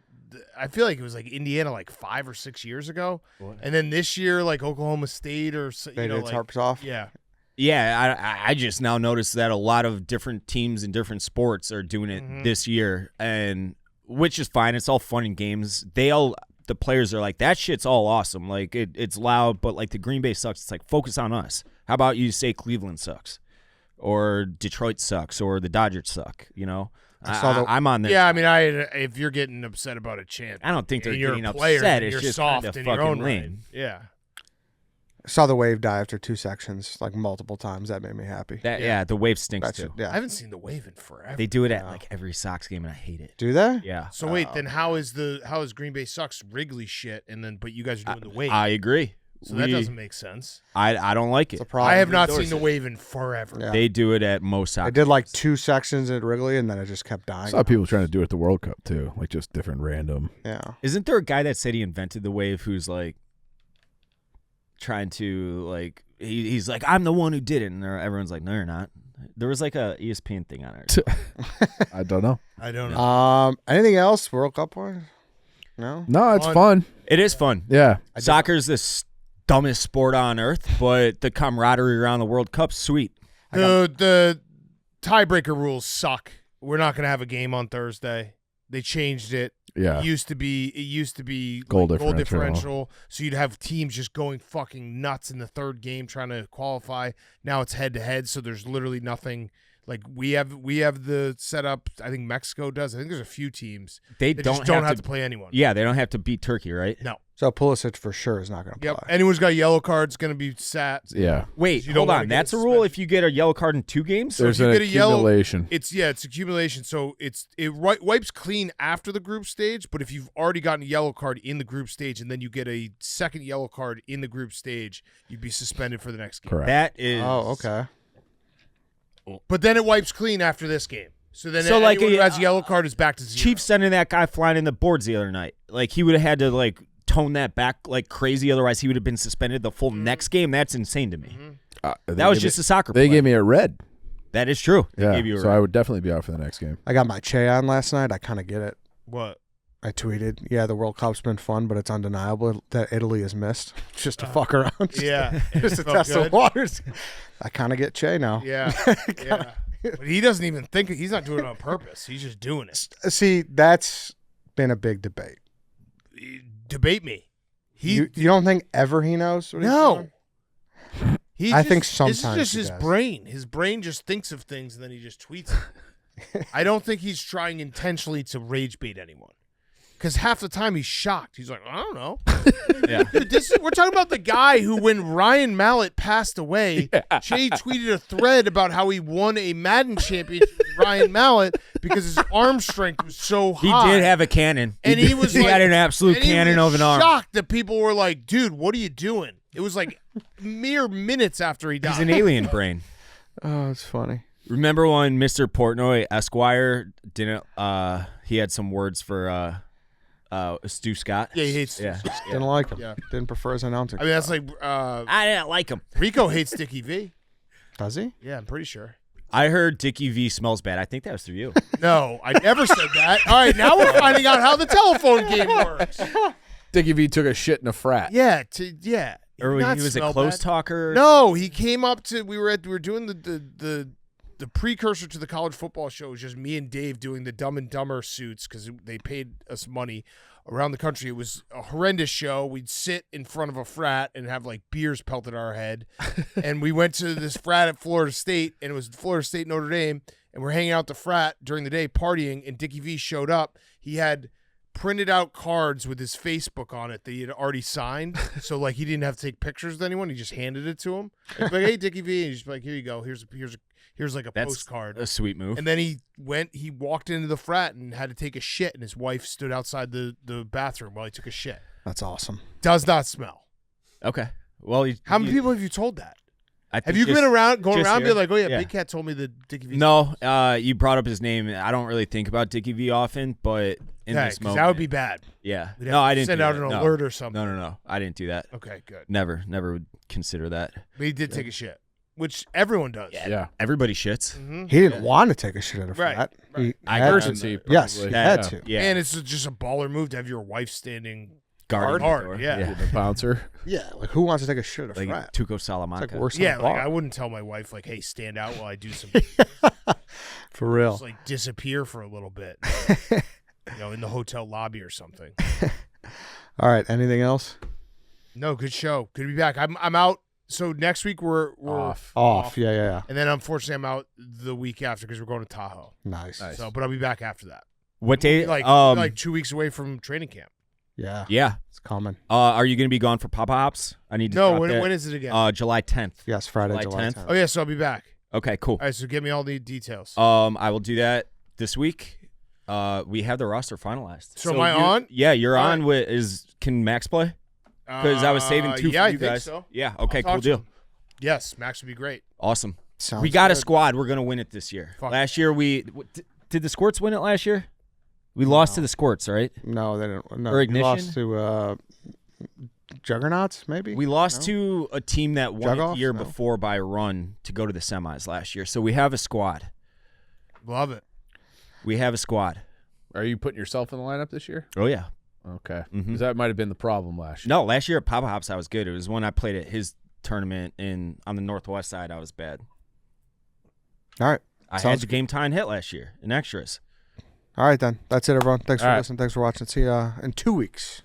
I feel like it was like Indiana like 5 or 6 years ago, and then this year like Oklahoma State or They did like, tarps off. Yeah. Yeah, I just now noticed that a lot of different teams in different sports are doing it this year, and which is fine. It's all fun and games. The players are like, that shit's all awesome. Like it's loud, but like the Green Bay sucks. It's like focus on us. How about you say Cleveland sucks, or Detroit sucks, or the Dodgers suck? You know, I'm on there. Yeah, I mean, if you're getting upset about a chant, I don't think they're and you're getting a player, upset. and It's you're just soft kind of in your fucking own lame. right. Yeah. I saw the wave die after 2 sections like multiple times. That made me happy. The wave stinks That's too. I yeah. haven't seen the wave in forever. They do it at like every Sox game, and I hate it. Do they? Yeah, So wait, then how is Green Bay sucks Wrigley shit, and then but you guys are doing the wave? I agree. So that doesn't make sense. I don't like it. It's a problem. I have not seen the wave in forever. Yeah. They do it at most Sox. I did like 2 sections at Wrigley, and then it just kept I dying. saw people trying to do it at the World Cup too, like just different random. Yeah. Isn't there a guy that said he invented the wave who's like trying to like he's like, I'm the one who did it, and everyone's like, no, you're not. There was like a ESPN thing on it. I don't know. I don't know. Anything else World Cup wise? No. No, it's Fun. fun. It is fun. Yeah. Soccer's the dumbest sport on earth, but the camaraderie around the World Cup's sweet. The tiebreaker rules suck. We're not going to have a game on Thursday. They changed it. Yeah. It used to be Goal like goal differential. differential. So you'd have teams just going fucking nuts in the third game trying to qualify. Now it's head to head, so there's literally nothing. Like we have the setup. I think Mexico does. I think there's a few teams They that don't just don't have have to play anyone. Yeah, they don't have to beat Turkey, right? No. So Pulisic for sure is not going to play. Yep. Anyone's got a yellow card's going to be sat. Yeah. Wait, You don't hold wanna on. get That's a suspended. rule if you get a yellow card in 2 games? There's you an get a yellow- accumulation. It's accumulation. So it wipes clean after the group stage. But if you've already gotten a yellow card in the group stage and then you get a second yellow card in the group stage, you'd be suspended for the next game. Correct. That is Oh, okay. But then it wipes clean after this game. So then So, anyone like, who has a yellow card is back to 0. Chief sending that guy flying in the boards the other night. Like he would have had to like tone that back like crazy, otherwise he would have been suspended the full next game. That's insane to me. That was just a soccer They play. gave me a red. That is true. They Yeah. gave you a So red. I would definitely be out for the next game. I got my Che on last night. I kind of get it. What? I tweeted, yeah, the World Cup's been fun, but it's undeniable that Italy is missed. Just to fuck around. Yeah. Just to Felt test the good. waters. I kind of get Che now. Yeah. Yeah. But he doesn't even think he's not doing it on purpose. He's just doing it. See, that's been a big debate. Debate me. You don't think ever he knows what he's No. doing? I think This sometimes is just he his does. brain. His brain just thinks of things and then he just tweets it. I don't think he's trying intentionally to rage bait anyone. Because half the time he's shocked. He's like, I don't know. Yeah. Dude, we're talking about the guy who, when Ryan Mallett passed away, Jay tweeted a thread about how he won a Madden championship with Ryan Mallett because his arm strength was so He high. did have a cannon. And he was he like, had an absolute and he cannon was of an arm. shocked that people were like, dude, what are you doing? It was like mere minutes after he died. He's an alien brain. Oh, it's funny. Remember when Mr. Portnoy Esquire didn't? He had some words for Stu Scott. Yeah, he hates. Yeah. Didn't like him. Yeah. Didn't prefer his announcing. I mean, that's like I didn't like him. Rico hates Dickie V. Does he? Yeah, I'm pretty sure. I heard Dickie V smells bad. I think that was through you. No, I never said that. All right, now we're finding out how the telephone game works. Dickie V took a shit in a frat. Yeah, Or Not he was a smell close bad. talker. No, he came up to. We were doing the precursor to the college football show. It was just me and Dave doing the Dumb and Dumber suits because they paid us money around the country. It was a horrendous show. We'd sit in front of a frat and have like beers pelted at our head. And we went to this frat at Florida State, and it was Florida State Notre Dame. And we're hanging out at the frat during the day partying, and Dickie V showed up. He had printed out cards with his Facebook on it that he had already signed. So like he didn't have to take pictures with anyone. He just handed it to him. Like, hey, Dickie V. And he's like, here you go. Here's like a That's postcard. a sweet move. And then he walked into the frat and had to take a shit, and his wife stood outside the bathroom while he took a shit. That's awesome. Does not smell. Okay. Well, How many people have you told that? I Have think you just- been going just around here? being like, oh yeah, Yeah. Big Cat told me that Dickie V. No, you brought up his name. I don't really think about Dickie V often, but in Yeah, this 'cause moment, that would be bad. yeah. We'd have No, to I didn't send do out that. an No. alert or something. No. I didn't do that. Okay, good. Never would consider that. But he did take a shit, which everyone does. Yeah. Everybody shits. Mhm. He didn't want to take a shit at a Right, frat. right. He I had to. Emergency, Yes, probably. he had Yeah. to. Yeah. And it's just a baller move to have your wife standing Guarding the hard. door. Yeah. The bouncer. Yeah, like who wants to take a shit at a Like frat? Tuco It's Salamanca. like worse than Yeah, a like bar. I wouldn't tell my wife like, hey, stand out while I do some For real. just like disappear for a little bit. In the hotel lobby or something. All right, anything else? No, good show. Good to be back. I'm out. So next week we're Off. Off. Yeah. and then unfortunately I'm out the week after because we're going to Tahoe. Nice. Nice. So, but I'll be back after that. What day? Like 2 weeks away from training camp. Yeah, Yeah. it's coming. Are you going to be gone for Papa Hops? I need to. No, drop when that. is it again? July 10th. Yes, Friday, July July 10th. 10th. Oh yeah, so I'll be back. Okay, cool. All right, so give me all the details. I will do that this week. We have the roster finalized. So am I you- on? Yeah, you're All on. Can Max play? Because I was saving two yeah, for you I think guys. so. Yeah. I'll Okay. talk Cool to deal. him. Yes, Max would be great. Awesome. Sounds We got a good. squad. We're gonna win it this year. Fuck Last year did the Squirts win it last year? We lost to the Squirts, right? No, they didn't. No, Or we Ignition? lost to Juggernauts, maybe. We lost to a team that won it the Jug-offs? year No. before by a run to go to the semis last year. So we have a squad. Love it. We have a squad. Are you putting yourself in the lineup this year? Oh yeah. Okay. Mhm. 'Cause that might have been the problem last year. No, last year at Papa Hops I was good. It was when I played at his tournament on the Northwest side I was bad. All right. I Sounds had the game tie and hit last year in extras. All right, then. That's it, everyone. Thanks for All right. listening. Thanks for watching. See ya in 2 weeks.